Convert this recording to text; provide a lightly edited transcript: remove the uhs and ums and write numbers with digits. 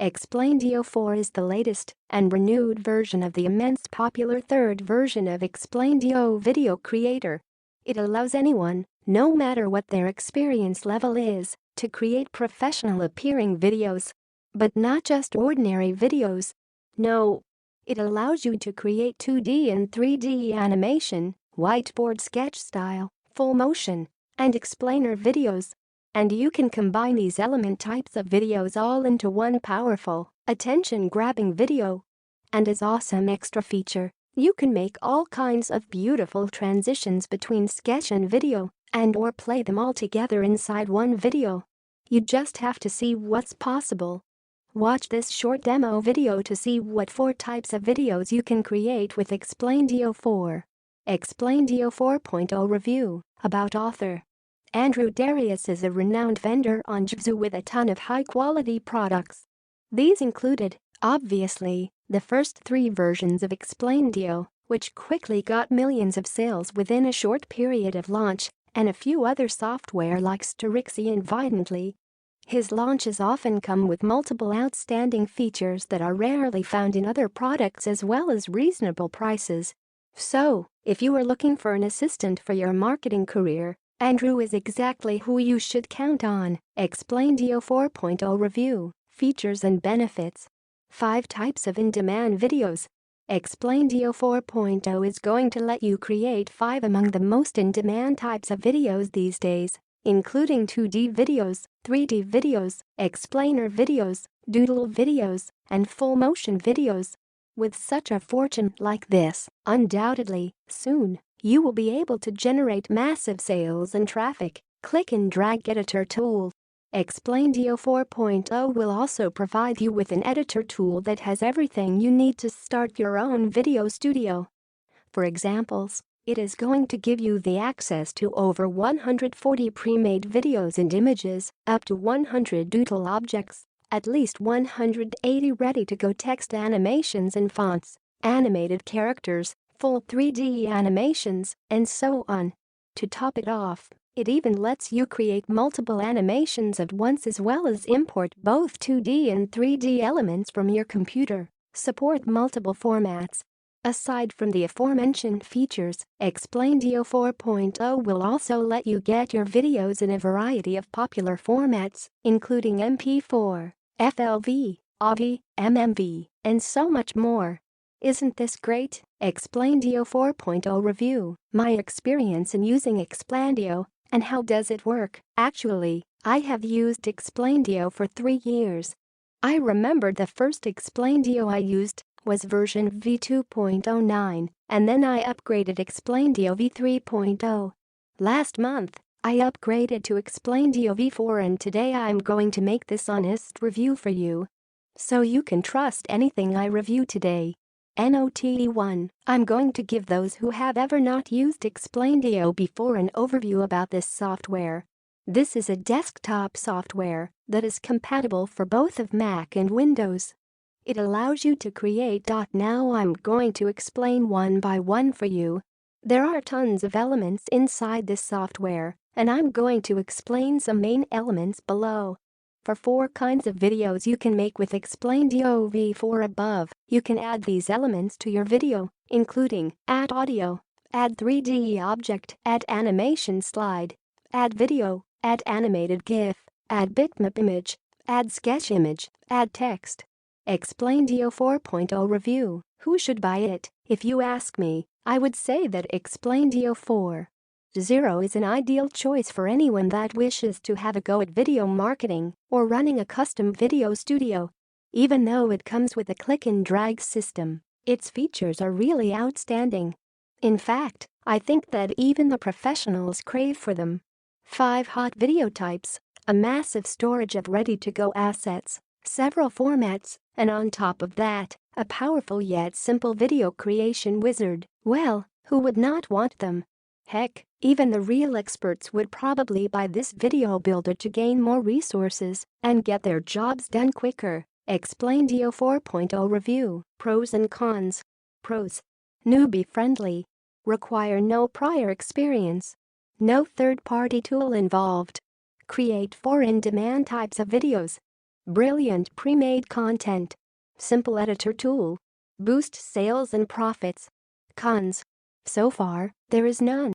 Explaindio 4 is the latest and renewed version of the immensely popular third version of Explaindio Video Creator. It allows anyone, no matter what their experience level is, to create professional-appearing videos. But not just ordinary videos. No. It allows you to create 2D and 3D animation, whiteboard sketch style, full motion, and explainer videos. And you can combine these element types of videos all into one powerful, attention-grabbing video. And as awesome extra feature, you can make all kinds of beautiful transitions between sketch and video, and/or play them all together inside one video. You just have to see what's possible. Watch this short demo video to see what 4 types of videos you can create with Explaindio 4. Explaindio 4.0 Review. About author. Darius is a renowned vendor on Jvzoo with a ton of high-quality products. These included, obviously, the first 3 versions of Explaindio, which quickly got millions of sales within a short period of launch, and a few other software like Storyxy and Vidently. His launches often come with multiple outstanding features that are rarely found in other products as well as reasonable prices. So, if you are looking for an assistant for your marketing career, Andrew is exactly who you should count on. Explaindio 4.0 Review. Features and benefits. 5 types of in-demand videos. Explaindio 4.0 is going to let you create 5 among the most in-demand types of videos these days, including 2D videos, 3D videos, explainer videos, doodle videos, and full-motion videos. With such a fortune like this, undoubtedly, soon, you will be able to generate massive sales and traffic. Click and drag editor tool. Explaindio 4.0 will also provide you with an editor tool that has everything you need to start your own video studio. For examples, it is going to give you the access to over 140 pre-made videos and images, up to 100 doodle objects, at least 180 ready-to-go text animations and fonts, animated characters, full 3D animations, and so on. To top it off, it even lets you create multiple animations at once as well as import both 2D and 3D elements from your computer. Support multiple formats. Aside from the aforementioned features, Explaindio 4.0 will also let you get your videos in a variety of popular formats, including MP4, FLV, AVI, MMV, and so much more. Isn't this great? Explaindio 4.0 Review. My experience in using Explaindio, and how does it work? Actually, I have used Explaindio for 3 years. I remember the first Explaindio I used was version v2.09, and then I upgraded Explaindio v3.0. Last month, I upgraded to Explaindio v4 and today I'm going to make this honest review for you. So you can trust anything I review today. Note 1. I'm going to give those who have ever not used Explaindio before an overview about this software. This is a desktop software that is compatible for both of Mac and Windows. It allows you to create. Now I'm going to explain one by one for you. There are tons of elements inside this software, and I'm going to explain some main elements below. For 4 kinds of videos you can make with Explaindio v4 above, you can add these elements to your video, including add audio, add 3D object, add animation slide, add video, add animated GIF, add bitmap image, add sketch image, add text. Explaindio 4.0 Review. Who should buy it? If you ask me, I would say that Explaindio 4.0 is an ideal choice for anyone that wishes to have a go at video marketing or running a custom video studio. Even though it comes with a click and drag system, its features are really outstanding. In fact, I think that even the professionals crave for them. 5 hot video types, a massive storage of ready-to-go assets, several formats, and on top of that, a powerful yet simple video creation wizard. Well, who would not want them? Heck, even the real experts would probably buy this video builder to gain more resources and get their jobs done quicker. Explaindio 4.0 Review. Pros and cons. Pros. Newbie friendly. Require no prior experience. No third-party tool involved. Create 4 in-demand types of videos. Brilliant pre-made content. Simple editor tool. Boost sales and profits. Cons. So far, there is none.